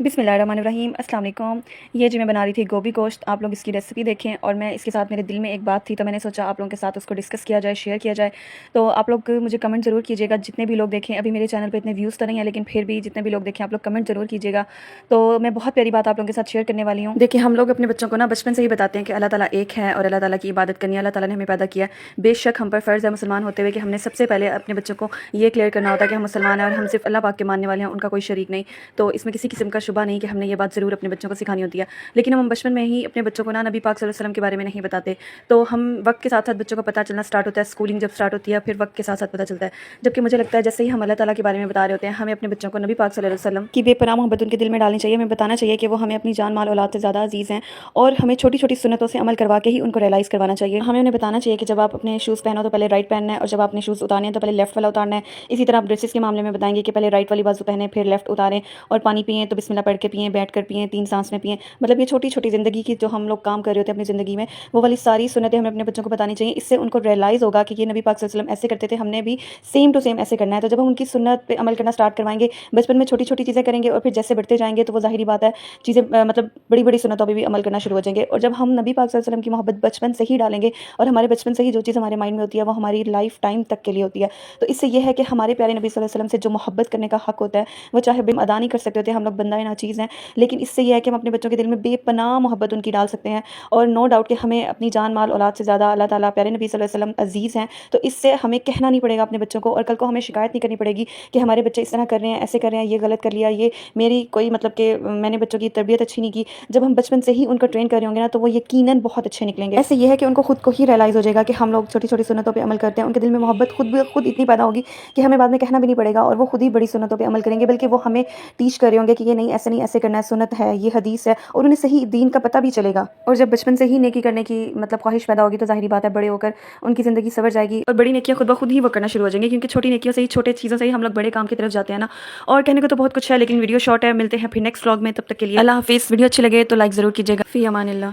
बिस्मिल्लाहिर्रहमानिर्रहीम। अस्सलाम वालेकुम। ये जी मैं बना रही थी गोभी गोश्त। आप लोग इसकी रेसिपी देखें और मैं इसके साथ मेरे दिल में एक बात थी तो मैंने सोचा आप लोगों के साथ उसको डिस्कस किया जाए, शेयर किया जाए। तो आप लोग मुझे कमेंट ज़रूर कीजिएगा, जितने भी लोग देखें। अभी मेरे चैनल पे इतने व्यूज़ तो नहीं है, लेकिन फिर भी जितने भी लोग देखें आप लोग कमेंट ज़रूर कीजिएगा। तो मैं बहुत प्यारी बात आप लोगों के साथ शेयर करने वाली हूँ। देखिए, हम लोग अपने बच्चों को ना बचपन से ही बताते हैं कि अल्लाह ताला एक है और अल्लाह ताला की इबादत करनी है। अल्लाह ताला ने हमें पैदा किया है। बेशक हम पर फ़र्ज़ है मुसलमान होते हुए कि हमने सबसे पहले अपने बच्चों को ये क्लियर करना होता है कि हम मुसलमान हैं और हम सिर्फ अल्लाह पाक के मानने वाले हैं, उनका कोई शरीक नहीं। तो इसमें किसी किस्म का शुबा नहीं कि हमने ये बात ज़रूर अपने बच्चों को सिखानी होती है। लेकिन हम बचपन में ही अपने बच्चों को ना नबी पाक सल्लल्लाहु अलैहि वसल्लम के बारे में नहीं बताते। तो हम वक्त के साथ साथ बच्चों को पता चलना स्टार्ट होता है, स्कूलिंग जब स्टार्ट होती है फिर वक्त के साथ साथ पता चलता है। जबकि मुझे लगता है जैसे ही हम अल्लाह ताला के बारे में बता रहे होते हैं, हमें अपने बच्चों को नबी पाक सल्लल्लाहु अलैहि वसल्लम की बेपनाह मोहब्बत उनके दिल में डालनी चाहिए। हमें बताना चाहिए कि वो हमें अपनी जान माल औलाद से ज़्यादा अजीज़ हैं और हमें छोटी छोटी सुन्नतों से अमल करवा के ही उनको रियलाइज़ करवाना चाहिए। हमें उन्हें बताना चाहिए कि जब आप अपने शूज़ पहनो तो पहले राइट पहनना है और जब आपने शूज़ उतारने हैं तो पहले लेफ्ट वाला उतारना है। इसी तरह आप ड्रेसेस के मामले में बताएंगे कि पहले राइट वाली बाजू पहने फिर लेफ्ट उतारें, और पानी पिएँ तो बिस्मिल्लाह पढ़ के पिएँ, बैठ कर पिएँ, 3 सांस में पिएँ। मतलब ये छोटी छोटी ज़िंदगी की जो हम लोग काम कर रहे होते हैं अपनी ज़िंदगी में, वो वाली सारी सुन्नतें हमें अपने बच्चों को बतानी चाहिए। इससे उनको रियलाइज़ होगा कि ये नबी पाक सल्लल्लाहु अलैहि वसल्लम ऐसे करते थे, हमने भी सेम टू सेम ऐसे करना है। तो जब हम उनकी सुन्नत पे अमल करना स्टार्ट करवाएंगे, बचपन में छोटी छोटी चीज़ें करेंगे और फिर जैसे बढ़ते जाएंगे तो वो ज़ाहिरी बात है चीज़ें मतलब बड़ी बड़ी सुन्नतों पर भी अमल करना शुरू हो जाएंगे। और जब हम नबी पाक सल्लल्लाहु अलैहि वसल्लम की मोहब्बत बचपन से ही डालेंगे और हमारे बचपन से ही जो चीज़ हमारे माइंड में होती है वो हमारी लाइफ टाइम तक के लिए होती है, तो इससे यह है कि हमारे प्यारे नबी सल्लल्लाहु अलैहि वसल्लम से जो मोहब्बत करने का हक होता है वो चाहे हम अदा नहीं कर सकते होते, हम लोग बंदा नाचीज़ हैं, लेकिन इससे यह है कि हम अपने बच्चों के दिल में बेपनाह मोहब्बत उनकी डाल सकते हैं। और नो डाउट कि हमें अपनी जान माल औलाद से ज़्यादा अल्लाह ताला प्यारे नबी सल्लल्लाहु अलैहि वसल्लम अजीज़ हैं। तो इससे हमें कहना नहीं पड़ेगा अपने बच्चों को, और कल को हमें शिकायत नहीं करनी पड़ेगी कि हमारे बच्चे इस तरह कर रहे हैं, ऐसे कर रहे हैं, ये गलत कर लिया, ये मेरी कोई मतलब कि मैंने बच्चों की तरबियत अच्छी नहीं की। जब हम बचपन से ही उनको ट्रेन कर रहे होंगे ना तो वो यकीनन बहुत अच्छे निकलेंगे। ऐसे ये है कि उनको खुद को ही रियलाइज़ हो जाएगा कि हम लोग छोटी छोटी सुन्नतों पर अमल करते हैं। उनके दिल में मोहब्बत खुद इतनी पैदा होगी कि हमें बाद में कहना भी नहीं पड़ेगा और वो खुद ही बड़ी सुन्नतों पर अमल करेंगे, बल्कि वो हमें टीच कर रहे होंगे कि ये नहीं, ऐसे नहीं, ऐसे करना है, सुन्नत है, ये हदीस है, और उन्हें सही दीन का पता भी चलेगा। और जब बचपन से ही नेकी करने की मतलब ख्वाहिश पैदा होगी तो ज़ाहिरी बात है बड़े होकर उनकी ज़िंदगी सवर जाएगी और बड़ी नेकियां खुद ब खुद ही वो करना शुरू हो जाएंगे, क्योंकि छोटी नेकियों से ही, छोटे चीज़ों से ही हम लोग बड़े काम की तरफ जाते हैं ना। और कहने को तो बहुत कुछ है लेकिन वीडियो शॉर्ट है। मिलते हैं फिर नेक्स्ट व्लॉग में, तब तक के लिए अल्लाह हाफिज़। वीडियो अच्छी लगे तो लाइक ज़रूर कीजिएगा। फ़ी अमानिल्लाह।